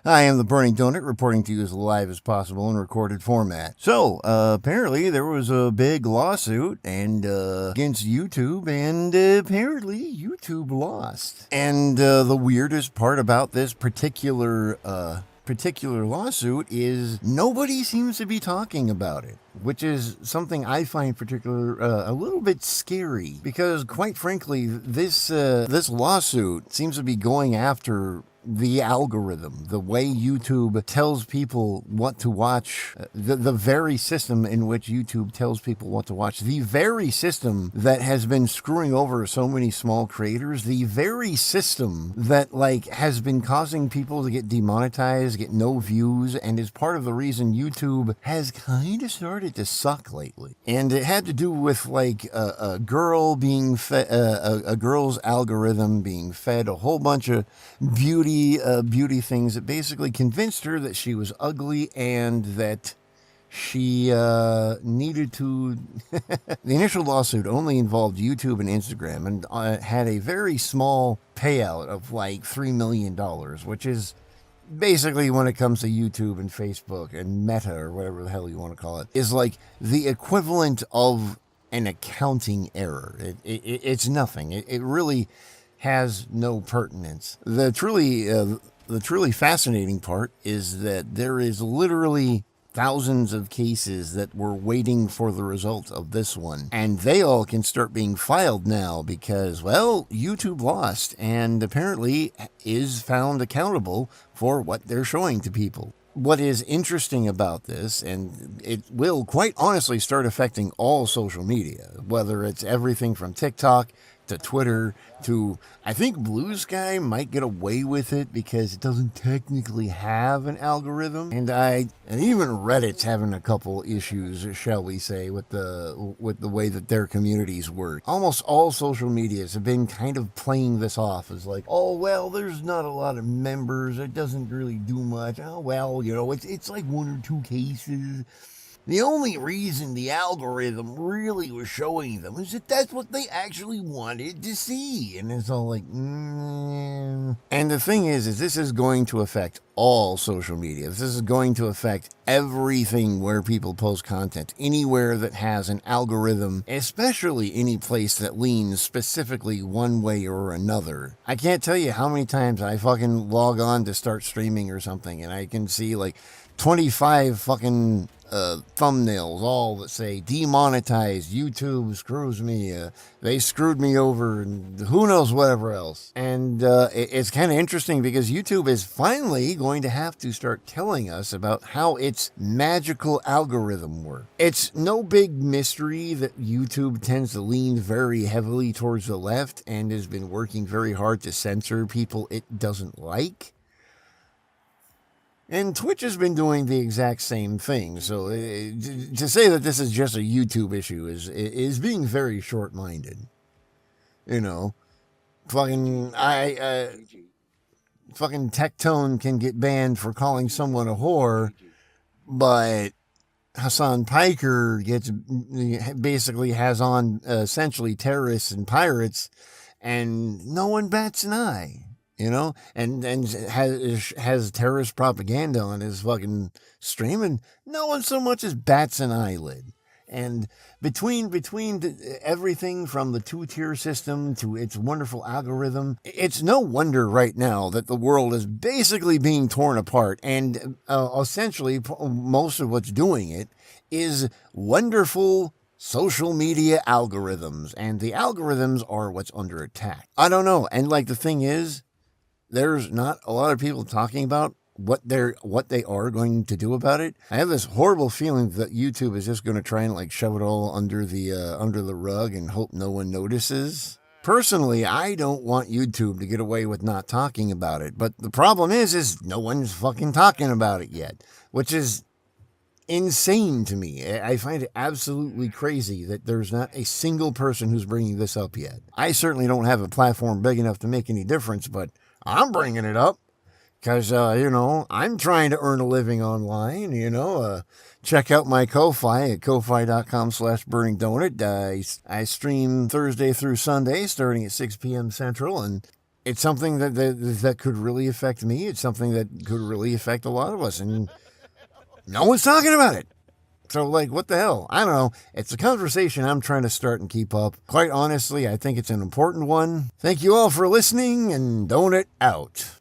I am the Burning Donut, reporting to you as live as possible in recorded format. So, apparently there was a big lawsuit against YouTube, and apparently YouTube lost. And the weirdest part about this particular lawsuit is nobody seems to be talking about it, which is something I find a little bit scary, because quite frankly, this lawsuit seems to be going after the algorithm, the way YouTube tells people what to watch, the very system in which YouTube tells people what to watch, the very system that has been screwing over so many small creators, the very system that has been causing people to get demonetized, get no views, and is part of the reason YouTube has kind of started to suck lately. And it had to do with a girl being fed, a girl's algorithm being fed a whole bunch of beauty things that basically convinced her that she was ugly and that she needed to... The initial lawsuit only involved YouTube and Instagram, and had a very small payout of $3 million, which is basically, when it comes to YouTube and Facebook and Meta, or whatever the hell you want to call it, is the equivalent of an accounting error. It's nothing. It really has no pertinence. The truly fascinating part is that there is literally thousands of cases that were waiting for the result of this one, and they all can start being filed now because, well, YouTube lost and apparently is found accountable for what they're showing to people. What is interesting about this, and it will quite honestly start affecting all social media, whether it's everything from TikTok to Twitter to, I think Blue Sky might get away with it because it doesn't technically have an algorithm, and even Reddit's having a couple issues, shall we say, with the way that their communities work. Almost all social medias have been kind of playing this off as oh well, there's not a lot of members, it doesn't really do much. Oh well, it's one or two cases. The only reason the algorithm really was showing them is that that's what they actually wanted to see. And it's all And the thing is this is going to affect all social media. This is going to affect everything where people post content. Anywhere that has an algorithm, especially any place that leans specifically one way or another. I can't tell you how many times I fucking log on to start streaming or something, and I can see 25 fucking thumbnails all that say demonetized, YouTube screws me, they screwed me over, and who knows whatever else. And it's kind of interesting because YouTube is finally going to have to start telling us about how its magical algorithm works. It's no big mystery that YouTube tends to lean very heavily towards the left and has been working very hard to censor people it doesn't like. And Twitch has been doing the exact same thing. So to say that this is just a YouTube issue is being very short-minded. Fucking Tectone can get banned for calling someone a whore, but Hassan Piker basically has on essentially terrorists and pirates, and no one bats an eye. And has terrorist propaganda on his fucking stream, and no one so much as bats an eyelid. And between everything from the two-tier system to its wonderful algorithm, it's no wonder right now that the world is basically being torn apart, and essentially most of what's doing it is wonderful social media algorithms, and the algorithms are what's under attack. I don't know, and the thing is, there's not a lot of people talking about what they are going to do about it. I have this horrible feeling that YouTube is just going to try and shove it all under the rug and hope no one notices. Personally, I don't want YouTube to get away with not talking about it, but the problem is no one's fucking talking about it yet, which is insane to me. I find it absolutely crazy that there's not a single person who's bringing this up yet. I certainly don't have a platform big enough to make any difference, but I'm bringing it up because, I'm trying to earn a living online, check out my Ko-Fi at ko-fi.com/burningdonut. I stream Thursday through Sunday starting at 6 p.m. Central, and it's something that could really affect me. It's something that could really affect a lot of us, and no one's talking about it. So, like, what the hell? I don't know. It's a conversation I'm trying to start and keep up. Quite honestly, I think it's an important one. Thank you all for listening, and Donut out.